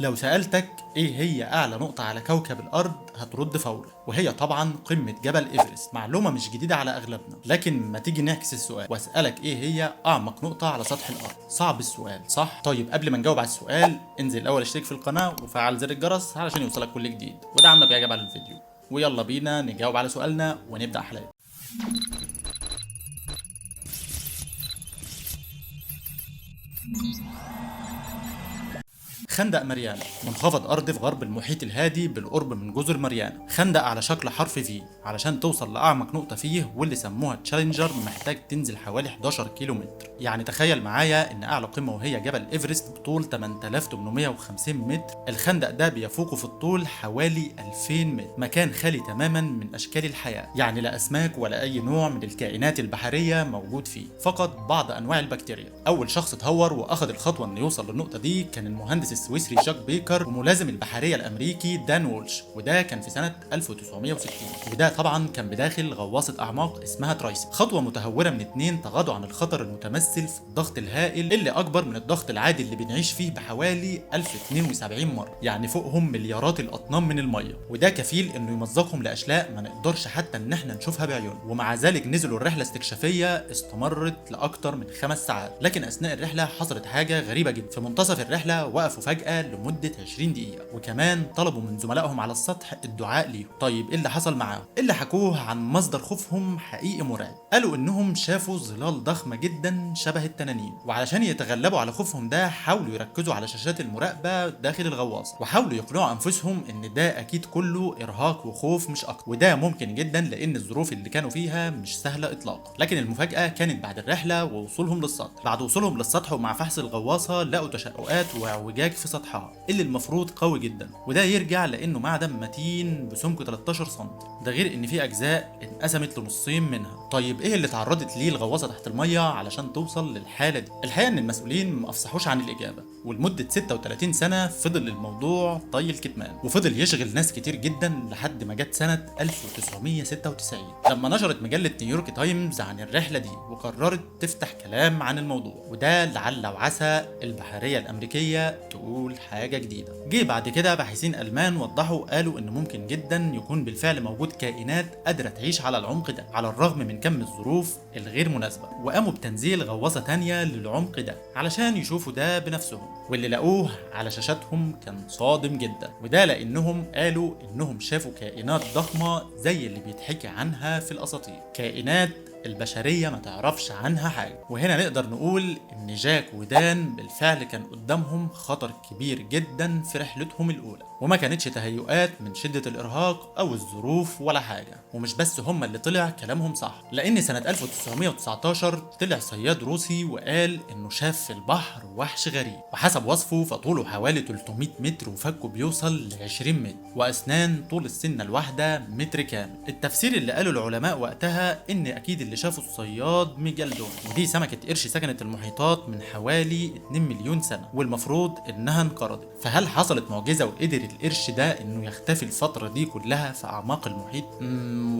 لو سألتك ايه هي اعلى نقطة على كوكب الارض هترد فورا، وهي طبعا قمة جبل ايفرست. معلومة مش جديدة على اغلبنا، لكن ما تيجي نعكس السؤال واسألك ايه هي اعمق نقطة على سطح الارض. صعب السؤال صح؟ طيب قبل ما نجاوب على السؤال انزل الاول اشترك في القناة وفعل زر الجرس علشان يوصلك كل جديد، ودعمنا بإعجاب على الفيديو. ويلا بينا نجاوب على سؤالنا ونبدأ حلقتنا. خندق ماريانا منخفض أرضي في غرب المحيط الهادي بالقرب من جزر ماريانا. خندق على شكل حرف في، علشان توصل لأعمق نقطة فيه واللي سموها تشالنجر محتاج تنزل حوالي 11 كيلو متر. يعني تخيل معايا إن أعلى قمة وهي جبل إيفرست بطول 8850 متر، الخندق ده بيفوقه في الطول حوالي 2000 متر. مكان خالي تماما من أشكال الحياة، يعني لا أسماك ولا أي نوع من الكائنات البحرية موجود فيه، فقط بعض أنواع البكتيريا. أول شخص اتهور وأخذ الخطوة إنه يوصل للنقطة دي كان المهندس السويسري جاك بيكر وملازم البحريه الامريكي دان وولش، وده كان في سنه 1960. وده طبعا كان بداخل غواصه اعماق اسمها ترايسي. خطوه متهوره من اتنين تغاضوا عن الخطر المتمثل في الضغط الهائل اللي اكبر من الضغط العادي اللي بنعيش فيه بحوالي 1072 مره، يعني فوقهم مليارات الاطنان من الميه. وده كفيل انه يمزقهم لاشلاء ما نقدرش حتى ان احنا نشوفها بعيوننا. ومع ذلك نزلوا الرحله استكشافيه استمرت لاكثر من 5 ساعات. لكن اثناء الرحله حصلت حاجه غريبه جدا. في منتصف الرحله وقفوا فجاه لمدة 20 دقيقة، وكمان طلبوا من زملائهم على السطح الدعاء ليهم. طيب ايه اللي حصل معاهم؟ اللي حكوه عن مصدر خوفهم حقيقي مرعب. قالوا انهم شافوا ظلال ضخمة جدا شبه التنانين، وعلشان يتغلبوا على خوفهم ده حاولوا يركزوا على شاشات المراقبة داخل الغواصة، وحاولوا يقنعوا انفسهم ان ده اكيد كله ارهاق وخوف مش اكتر. وده ممكن جدا لان الظروف اللي كانوا فيها مش سهلة اطلاقا. لكن المفاجأة كانت بعد الرحلة ووصولهم للسطح. بعد وصولهم للسطح ومع فحص الغواصة لقوا تشققات واعوجاج في سطحها اللي المفروض قوي جدا، وده يرجع لانه معدن متين بسمك 13 سم. ده غير ان في اجزاء انقسمت لنصين منها. طيب ايه اللي تعرضت ليه الغواصه تحت الميه علشان توصل للحاله دي؟ الحقيقه ان المسؤولين ما افصحوش عن الاجابه، ولمده 36 سنه فضل الموضوع طي الكتمان، وفضل يشغل ناس كتير جدا لحد ما جت سنه 1996 لما نشرت مجله نيويورك تايمز عن الرحله دي وقررت تفتح كلام عن الموضوع. وده لعل وعسى البحريه الامريكيه تقول حاجه جديده. جه بعد كده باحثين المان وضحوا قالوا ان ممكن جدا يكون بالفعل موجود كائنات قادره تعيش على العمق ده على الرغم من كم الظروف الغير مناسبه، وقاموا بتنزيل غواصه تانية للعمق ده علشان يشوفوا ده بنفسهم. واللي لقوه على شاشاتهم كان صادم جدا، وده لانهم قالوا انهم شافوا كائنات ضخمه زي اللي بيتحكي عنها في الاساطير، كائنات البشرية ما تعرفش عنها حاجة. وهنا نقدر نقول ان جاك ودان بالفعل كان قدامهم خطر كبير جدا في رحلتهم الاولى، وما كانتش تهيؤات من شدة الارهاق او الظروف ولا حاجة. ومش بس هم اللي طلع كلامهم صح، لان سنة 1919 طلع صياد روسي وقال انه شاف في البحر وحش غريب، وحسب وصفه فطوله حوالي 300 متر وفكه بيوصل ل 20 متر، واسنان طول السنة الواحدة متر كامل. التفسير اللي قاله العلماء وقتها ان اكيد اللي شافه الصياد ميجالدون، ودي سمكة قرش سكنت المحيطات من حوالي 2 مليون سنة والمفروض انها انقرضت. فهل حصلت معجزة وقدر القرش ده انه يختفي الفترة دي كلها في اعماق المحيط؟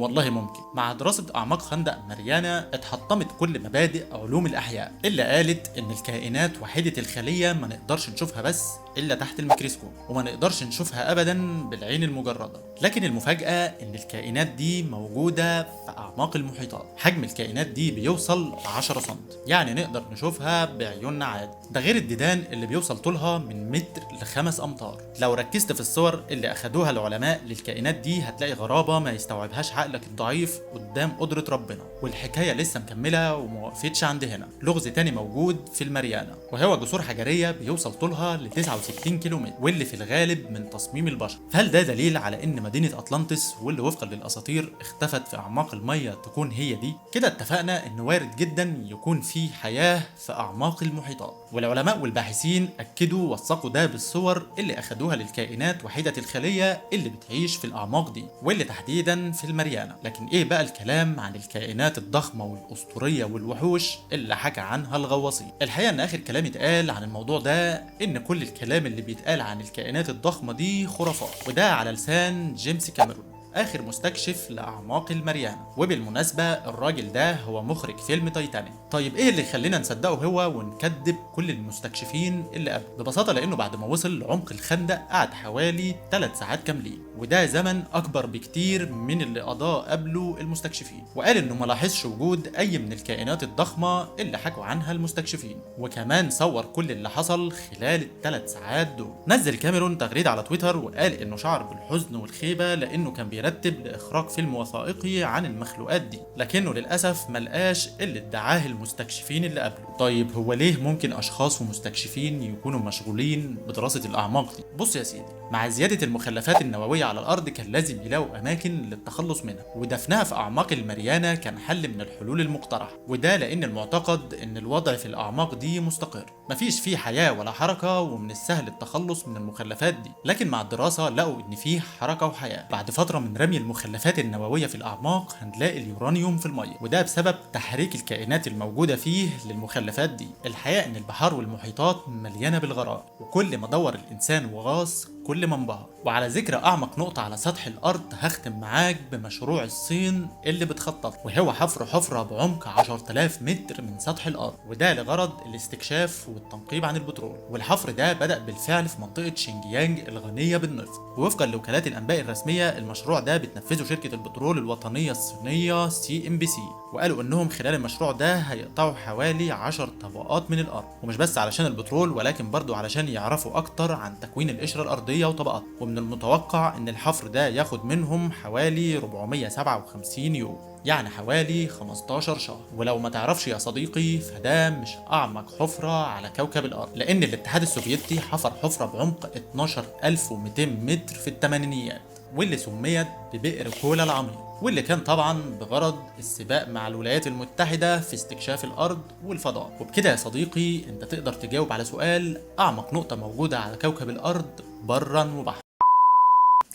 والله ممكن. مع دراسة اعماق خندق ماريانا اتحطمت كل مبادئ علوم الاحياء اللي قالت ان الكائنات وحيدة الخلية ما نقدرش نشوفها بس الا تحت الميكروسكوب، وما نقدرش نشوفها ابدا بالعين المجردة. لكن المفاجأة ان الكائنات دي موجودة في اعماق المحيطات. حجم الكائنات دي بيوصل 10 سم، يعني نقدر نشوفها بعيوننا عادي. ده غير الديدان اللي بيوصل طولها من متر ل5 امتار. لو ركزت في الصور اللي اخدوها العلماء للكائنات دي هتلاقي غرابة ما يستوعبهاش عقلك الضعيف قدام قدرة ربنا. والحكاية لسه مكملة وما وقفتش عند هنا. لغز تاني موجود في الماريانا، وهو جسور حجرية بيوصل طولها ل 69 كيلومتر، واللي في الغالب من تصميم البشر. هل ده دليل على ان مدينة اطلانتس واللي وفقا للاساطير اختفت في اعماق المية تكون هي دي؟ كده اتفقنا ان وارد جدا يكون في حياة في اعماق المحيطات. والعلماء والباحثين اكدوا وثقوا ده بالصور اللي اخدوها للكائنات وحيدة الخلية اللي بتعيش في الاعماق دي، واللي تحديدا في الماريانا. لكن ايه بقى الكلام عن الكائنات الضخمة والاسطورية والوحوش اللي حكى عنها الغواصين؟ الحقيقة ان اخر كلام اتقال عن الموضوع ده ان كل الكلام اللي بيتقال عن الكائنات الضخمة دي خرافات، وده على لسان جيمس كاميرون. اخر مستكشف لاعماق المريانة. وبالمناسبة الراجل ده هو مخرج فيلم تايتانيك. طيب ايه اللي يخلينا نصدقه هو ونكذب كل المستكشفين اللي قبله؟ ببساطة لانه بعد ما وصل لعمق الخندق قعد حوالي 3 ساعات كاملين، وده زمن اكبر بكتير من اللي قضاه قبله المستكشفين. وقال انه ما لاحظش وجود اي من الكائنات الضخمة اللي حكوا عنها المستكشفين، وكمان صور كل اللي حصل خلال ال3 ساعات دول. نزل كاميرون تغريدة على تويتر وقال انه شعر بالحزن والخيبة لانه كان بيرتب لاخراج فيلم وثائقي عن المخلوقات دي، لكنه للاسف ملقاش اللي ادعاه المستكشفين اللي قبله. طيب هو ليه ممكن اشخاص ومستكشفين يكونوا مشغولين بدراسة الاعماق دي؟ بص يا سيدي، مع زيادة المخلفات النووية على الارض كان لازم يلاقوا اماكن للتخلص منها، ودفنها في اعماق المريانة كان حل من الحلول المقترحة. وده لان المعتقد ان الوضع في الاعماق دي مستقر، مفيش فيه حياة ولا حركة، ومن السهل التخلص من المخلفات دي. لكن مع الدراسة لقوا ان فيه حركة وحياة. بعد فترة من رمي المخلفات النووية في الاعماق هنلاقي اليورانيوم في المية، وده بسبب تحريك الكائنات الموجودة فيه للمخلفات دي. الحقيقة ان البحار والمحيطات مليانة بالغرائب، وكل ما دور الانسان وغاص كل ما انبهر. وعلى ذكر اعمق نقطة على سطح الارض هختم معاك بمشروع الصين اللي بتخطط، وهو حفر حفرة بعمق 10,000 متر من سطح الارض، وده لغرض الاستكشاف والتنقيب عن البترول. والحفر ده بدأ بالفعل في منطقة شينجيانج الغنية بالنفط، ووفقا لوكالات الانباء الرسمية المشروع ده بتنفذه شركة البترول الوطنية الصينية CNPC. وقالوا انهم خلال المشروع ده هيقطعوا حوالي 10 طبقات من الارض، ومش بس علشان البترول ولكن برضو علشان يعرفوا اكتر عن تكوين القشرة الارضية وطبقات. ومن المتوقع ان الحفر ده ياخد منهم حوالي 457 يوم، يعني حوالي 15 شهر. ولو ما تعرفش يا صديقي فده مش اعمق حفرة على كوكب الارض، لان الاتحاد السوفيتي حفر حفرة بعمق 12200 متر في الثمانينيات، واللي سميت ببئر كولا العميق، واللي كان طبعا بغرض السباق مع الولايات المتحدة في استكشاف الأرض والفضاء. وبكده يا صديقي انت تقدر تجاوب على سؤال أعمق نقطة موجودة على كوكب الأرض برا وبحرا.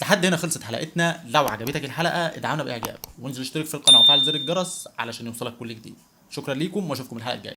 لحد هنا خلصت حلقتنا. لو عجبتك الحلقة ادعمنا بإعجاب، وانزل اشترك في القناة وفعل زر الجرس علشان يوصلك كل جديد. شكرا ليكم واشوفكم الحلقة الجاية.